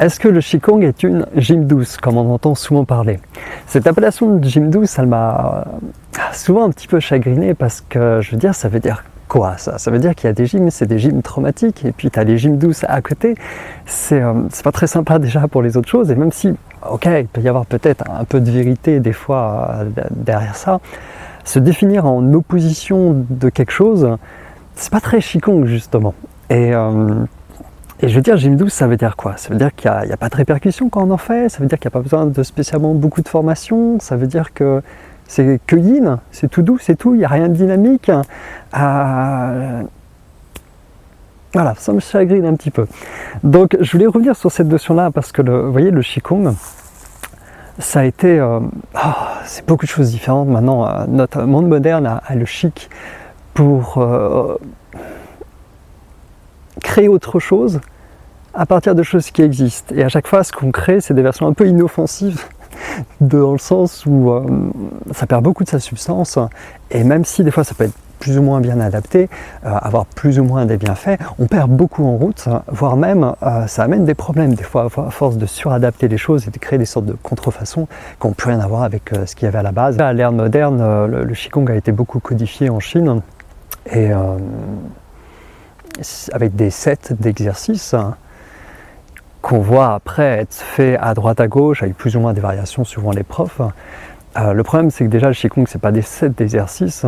Est-ce que le Qigong est une gym douce, comme on entend souvent parler? Cette appellation de gym douce, elle m'a souvent un petit peu chagriné parce que, je veux dire, ça veut dire quoi ça? Ça veut dire qu'il y a des gyms, c'est des gyms traumatiques, et puis tu as les gyms douces à côté. C'est pas très sympa déjà pour les autres choses, et même si, ok, il peut y avoir peut-être un peu de vérité des fois derrière ça, se définir en opposition de quelque chose, c'est pas très Qigong justement. Et je veux dire, gym douce, ça veut dire quoi? Ça veut dire qu'il n'y a pas de répercussions quand on en fait, ça veut dire qu'il n'y a pas besoin de spécialement beaucoup de formation, ça veut dire que c'est que yin, c'est tout doux, c'est tout, il n'y a rien de dynamique. Voilà, ça me chagrine un petit peu. Donc je voulais revenir sur cette notion-là parce que, vous voyez, le Qigong, ça a été... c'est beaucoup de choses différentes maintenant. Notre monde moderne a le chic pour... créer autre chose à partir de choses qui existent. Et à chaque fois, ce qu'on crée, c'est des versions un peu inoffensives, dans le sens où ça perd beaucoup de sa substance, et même si des fois ça peut être plus ou moins bien adapté, avoir plus ou moins des bienfaits, on perd beaucoup en route, voire même ça amène des problèmes des fois à force de suradapter les choses et de créer des sortes de contrefaçons qui n'ont plus rien à voir avec ce qu'il y avait à la base. À l'ère moderne, le Qigong a été beaucoup codifié en Chine, et avec des sets d'exercices qu'on voit après être faits à droite à gauche avec plus ou moins des variations suivant les profs. Le problème, c'est que déjà le Qigong, c'est pas des sets d'exercices,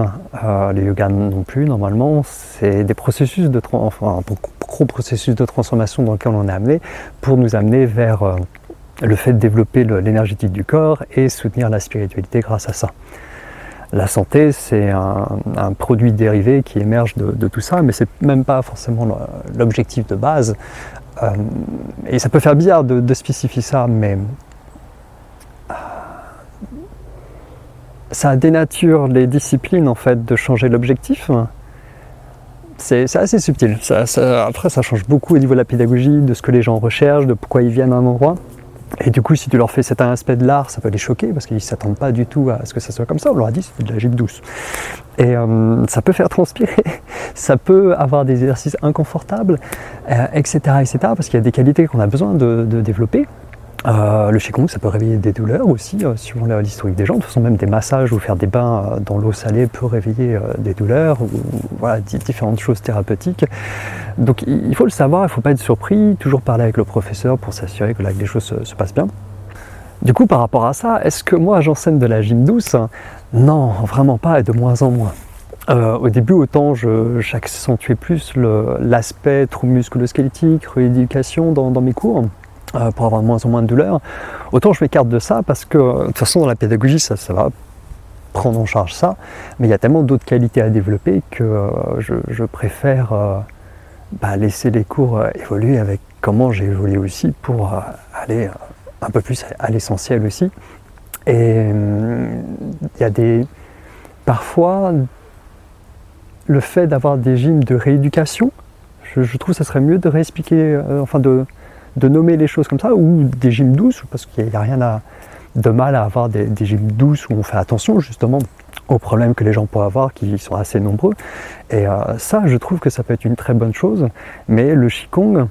les yogas non plus normalement, c'est des processus de gros processus de transformation dans lesquels on est amené pour nous amener vers le fait de développer l'énergétique du corps et soutenir la spiritualité grâce à ça. La santé, c'est un produit dérivé qui émerge de tout ça, mais c'est même pas forcément l'objectif de base. Et ça peut faire bizarre de spécifier ça, mais ça dénature les disciplines en fait de changer l'objectif. C'est assez subtil. Après, ça change beaucoup au niveau de la pédagogie, de ce que les gens recherchent, de pourquoi ils viennent à un endroit. Et du coup, si tu leur fais cet aspect de l'art, ça peut les choquer parce qu'ils ne s'attendent pas du tout à ce que ça soit comme ça. On leur a dit c'était de la gym douce. Et ça peut faire transpirer, ça peut avoir des exercices inconfortables, etc., etc. Parce qu'il y a des qualités qu'on a besoin de développer. Le Qigong, ça peut réveiller des douleurs aussi, suivant l'historique des gens. De toute façon, même des massages ou faire des bains dans l'eau salée peut réveiller des douleurs, ou voilà, différentes choses thérapeutiques. Donc il faut le savoir, il ne faut pas être surpris, toujours parler avec le professeur pour s'assurer que les choses se passent bien. Du coup, par rapport à ça, est-ce que moi j'enseigne de la gym douce? Non, vraiment pas, et de moins en moins. Au début, autant j'accentuais plus l'aspect trouble musculo-squelettique, rééducation dans mes cours, pour avoir de moins en moins de douleurs, autant je m'écarte de ça parce que de toute façon dans la pédagogie ça va prendre en charge ça, mais il y a tellement d'autres qualités à développer que je préfère laisser les cours évoluer avec comment j'ai évolué aussi pour aller un peu plus à l'essentiel aussi. Et il y a parfois le fait d'avoir des gyms de rééducation, je trouve que ça serait mieux de réexpliquer, de nommer les choses comme ça, ou des gyms douces, parce qu'il n'y a rien de mal à avoir des gyms douces où on fait attention justement aux problèmes que les gens peuvent avoir, qui sont assez nombreux. Et ça, je trouve que ça peut être une très bonne chose, mais le Qigong,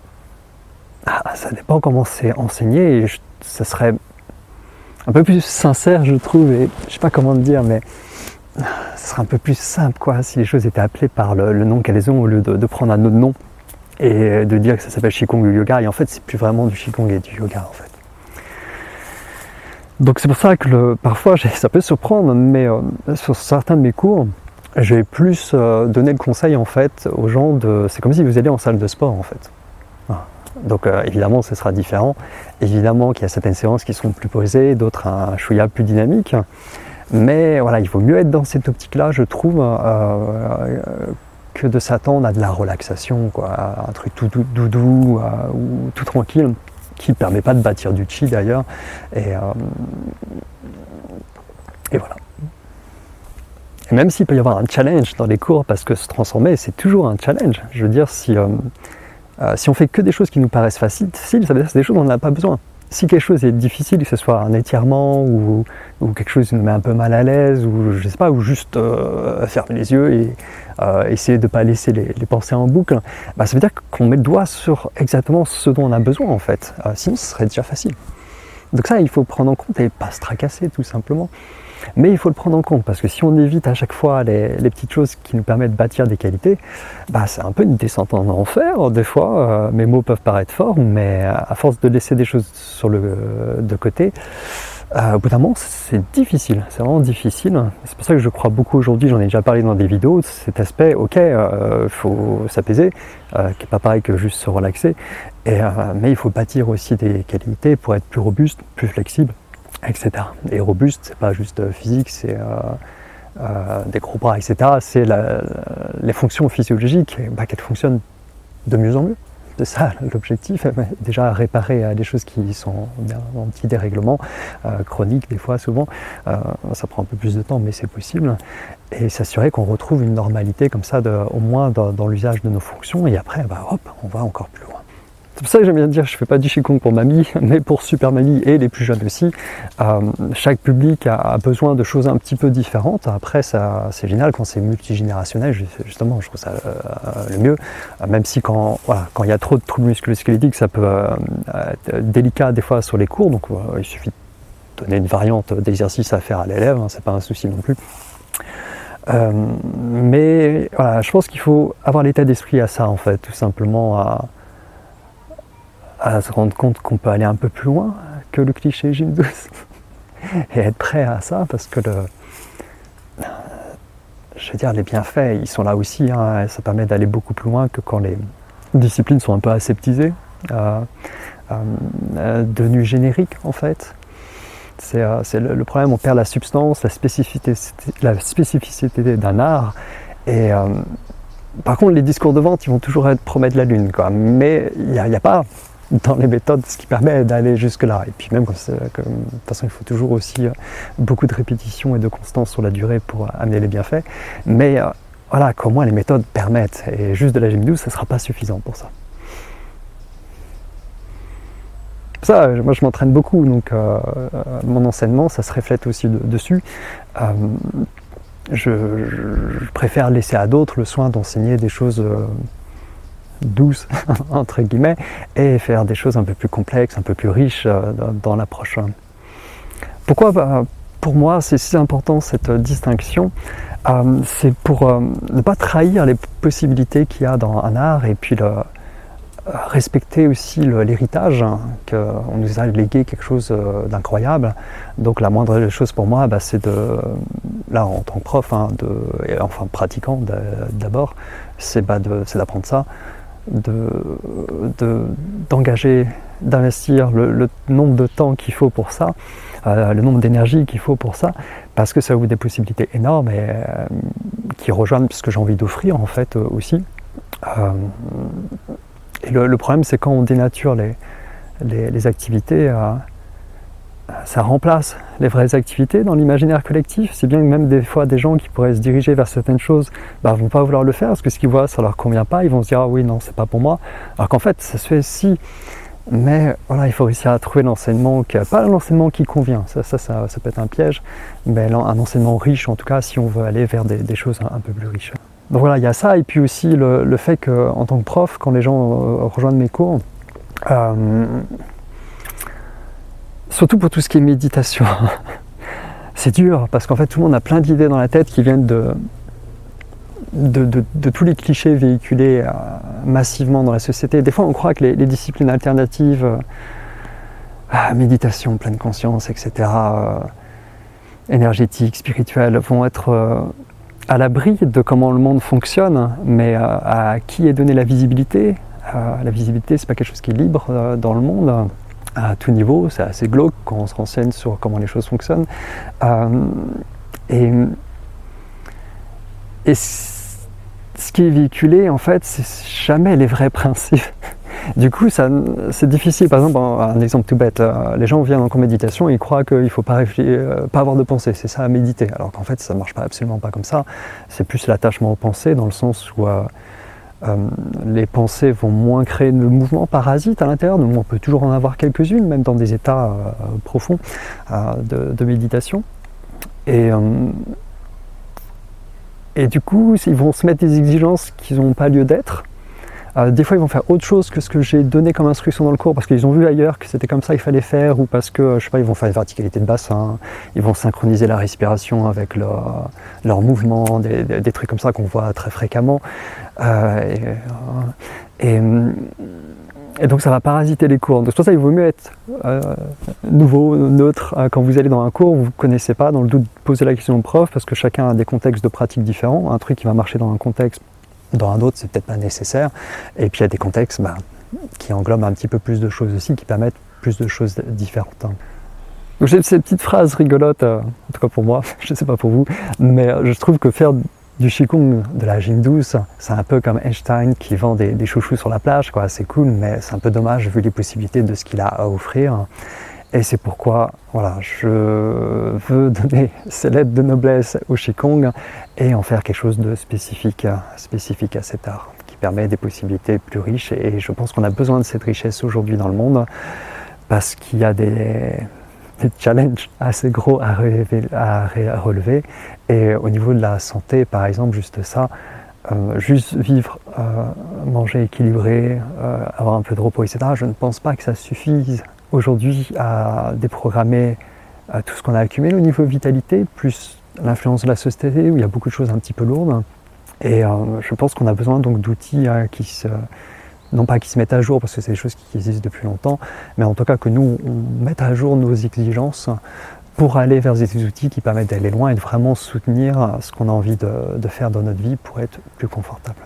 ça dépend comment c'est enseigné, et ça serait un peu plus sincère, je trouve, et je sais pas comment le dire, mais ça serait un peu plus simple, quoi, si les choses étaient appelées par le nom qu'elles ont, au lieu de prendre un autre nom et de dire que ça s'appelle Qigong ou yoga, et en fait c'est plus vraiment du Qigong et du yoga en fait. Donc c'est pour ça que parfois ça peut surprendre, mais sur certains de mes cours, je vais plus donner le conseil en fait aux gens c'est comme si vous alliez en salle de sport en fait. Donc évidemment ce sera différent, évidemment qu'il y a certaines séances qui seront plus posées, d'autres un chouïa plus dynamique, mais voilà, il vaut mieux être dans cette optique-là, je trouve, que de s'attendre à de la relaxation, quoi, un truc tout doudou ou tout tranquille, qui ne permet pas de bâtir du chi d'ailleurs, et voilà. Et même s'il peut y avoir un challenge dans les cours, parce que se transformer c'est toujours un challenge, je veux dire, si on fait que des choses qui nous paraissent faciles, ça veut dire que c'est des choses dont on n'a pas besoin. si quelque chose est difficile, que ce soit un étirement ou quelque chose qui nous met un peu mal à l'aise, ou je sais pas, ou juste fermer les yeux et essayer de ne pas laisser les pensées en boucle, bah, ça veut dire qu'on met le doigt sur exactement ce dont on a besoin en fait. Sinon, ce serait déjà facile. Donc ça, il faut prendre en compte et pas se tracasser tout simplement. Mais il faut le prendre en compte parce que si on évite à chaque fois les petites choses qui nous permettent de bâtir des qualités, bah c'est un peu une descente en enfer. Des fois, mes mots peuvent paraître forts, mais à force de laisser des choses de côté, au bout d'un moment, c'est difficile, c'est vraiment difficile. C'est pour ça que je crois beaucoup aujourd'hui, j'en ai déjà parlé dans des vidéos, cet aspect, ok, il faut s'apaiser, qui n'est pas pareil que juste se relaxer, mais il faut bâtir aussi des qualités pour être plus robuste, plus flexible, etc. Et robuste, c'est pas juste physique, c'est des gros bras, etc. C'est les fonctions physiologiques, qu'elles fonctionnent de mieux en mieux. C'est ça l'objectif, déjà réparer les choses qui sont en petit dérèglement, chronique des fois, souvent, ça prend un peu plus de temps mais c'est possible, et s'assurer qu'on retrouve une normalité comme ça, au moins dans l'usage de nos fonctions, et après, hop, on va encore plus loin. C'est pour ça que j'aime bien dire, je ne fais pas du Qigong pour mamie, mais pour super mamie et les plus jeunes aussi. Chaque public a besoin de choses un petit peu différentes. Après, c'est génial quand c'est multigénérationnel, justement, je trouve ça le mieux. Même si quand il y a trop de troubles musculo-squelettiques, ça peut être délicat des fois sur les cours. Donc il suffit de donner une variante d'exercice à faire à l'élève, hein, c'est pas un souci non plus. Mais voilà, je pense qu'il faut avoir l'état d'esprit à ça, en fait, tout simplement à se rendre compte qu'on peut aller un peu plus loin que le cliché gym douce et être prêt à ça, parce que je veux dire, les bienfaits, ils sont là aussi, hein, ça permet d'aller beaucoup plus loin que quand les disciplines sont un peu aseptisées, devenues génériques en fait. C'est le problème, on perd la substance, la spécificité d'un art, et par contre les discours de vente, ils vont toujours promettre la lune, quoi. Mais il n'y a pas dans les méthodes ce qui permet d'aller jusque là, et puis même de toute façon il faut toujours aussi beaucoup de répétition et de constance sur la durée pour amener les bienfaits, mais voilà, qu'au moins les méthodes permettent, et juste de la gym douce ça ne sera pas suffisant pour ça. Ça, moi je m'entraîne beaucoup, donc mon enseignement ça se reflète aussi dessus. Je préfère laisser à d'autres le soin d'enseigner des choses douces, entre guillemets, et faire des choses un peu plus complexes, un peu plus riches dans l'approche. Pourquoi pour moi c'est si important cette distinction? C'est pour ne pas trahir les possibilités qu'il y a dans un art, et puis respecter aussi l'héritage, hein, qu'on nous a légué quelque chose d'incroyable. Donc la moindre chose pour moi, c'est là en tant que prof, hein, et enfin pratiquant d'abord, c'est d'apprendre ça, d'engager, d'investir le nombre de temps qu'il faut pour ça, le nombre d'énergie qu'il faut pour ça, parce que ça ouvre des possibilités énormes et qui rejoignent ce que j'ai envie d'offrir en fait aussi. Et le problème, c'est quand on dénature les activités, ça remplace les vraies activités dans l'imaginaire collectif. C'est bien que même des fois, des gens qui pourraient se diriger vers certaines choses vont pas vouloir le faire parce que ce qu'ils voient, ça leur convient pas. Ils vont se dire, ah oui, non, c'est pas pour moi. Alors qu'en fait, ça se fait si. Mais voilà, il faut réussir à trouver l'enseignement, pas l'enseignement qui convient. Ça peut être un piège, mais un enseignement riche, en tout cas, si on veut aller vers des choses un peu plus riches. Donc voilà, il y a ça, et puis aussi le fait qu'en tant que prof, quand les gens rejoignent mes cours, surtout pour tout ce qui est méditation, c'est dur, parce qu'en fait tout le monde a plein d'idées dans la tête qui viennent de tous les clichés véhiculés massivement dans la société. Des fois on croit que les disciplines alternatives, méditation, pleine conscience, etc., énergétique, spirituelle, vont être à l'abri de comment le monde fonctionne, mais à qui est donnée la visibilité? La visibilité, c'est pas quelque chose qui est libre dans le monde, à tout niveau, c'est assez glauque quand on se renseigne sur comment les choses fonctionnent. Et ce qui est véhiculé, en fait, c'est jamais les vrais principes. Du coup, c'est difficile. Par exemple, un exemple tout bête, les gens viennent en cours de méditation et ils croient qu'il ne faut pas avoir de pensée, c'est ça à méditer. Alors qu'en fait, ça ne marche absolument pas comme ça. C'est plus l'attachement aux pensées, dans le sens où Les pensées vont moins créer de mouvements parasites à l'intérieur, donc on peut toujours en avoir quelques-unes, même dans des états profonds de méditation. Et du coup, ils vont se mettre des exigences qui n'ont pas lieu d'être. Des fois, ils vont faire autre chose que ce que j'ai donné comme instruction dans le cours parce qu'ils ont vu ailleurs que c'était comme ça qu'il fallait faire, ou parce que, je sais pas, ils vont faire une verticalité de bassin, ils vont synchroniser la respiration avec leur mouvement, des trucs comme ça qu'on voit très fréquemment. Et donc ça va parasiter les cours. Donc c'est pour ça qu'il vaut mieux être nouveau, neutre. Quand vous allez dans un cours, vous ne connaissez pas, dans le doute, posez la question au prof, parce que chacun a des contextes de pratique différents. Un truc qui va marcher dans un contexte, dans un autre, c'est peut-être pas nécessaire. Et puis il y a des contextes qui englobent un petit peu plus de choses aussi, qui permettent plus de choses différentes. Donc j'ai ces petites phrases rigolotes, en tout cas pour moi, je ne sais pas pour vous, mais je trouve que faire du Qigong, de la gym douce, c'est un peu comme Einstein qui vend des chouchous sur la plage, quoi. C'est cool, mais c'est un peu dommage vu les possibilités de ce qu'il a à offrir. Et c'est pourquoi voilà, je veux donner ces lettres de noblesse au Qigong et en faire quelque chose de spécifique à cet art, qui permet des possibilités plus riches. Et je pense qu'on a besoin de cette richesse aujourd'hui dans le monde, parce qu'il y a des challenges assez gros à relever. Et au niveau de la santé, par exemple, juste ça, juste vivre, manger équilibré, avoir un peu de repos, etc., je ne pense pas que ça suffise aujourd'hui à déprogrammer tout ce qu'on a accumulé au niveau vitalité, plus l'influence de la société où il y a beaucoup de choses un petit peu lourdes. Et je pense qu'on a besoin donc d'outils non pas qui se mettent à jour parce que c'est des choses qui existent depuis longtemps, mais en tout cas que nous on mette à jour nos exigences pour aller vers des outils qui permettent d'aller loin et de vraiment soutenir ce qu'on a envie de faire dans notre vie pour être plus confortable.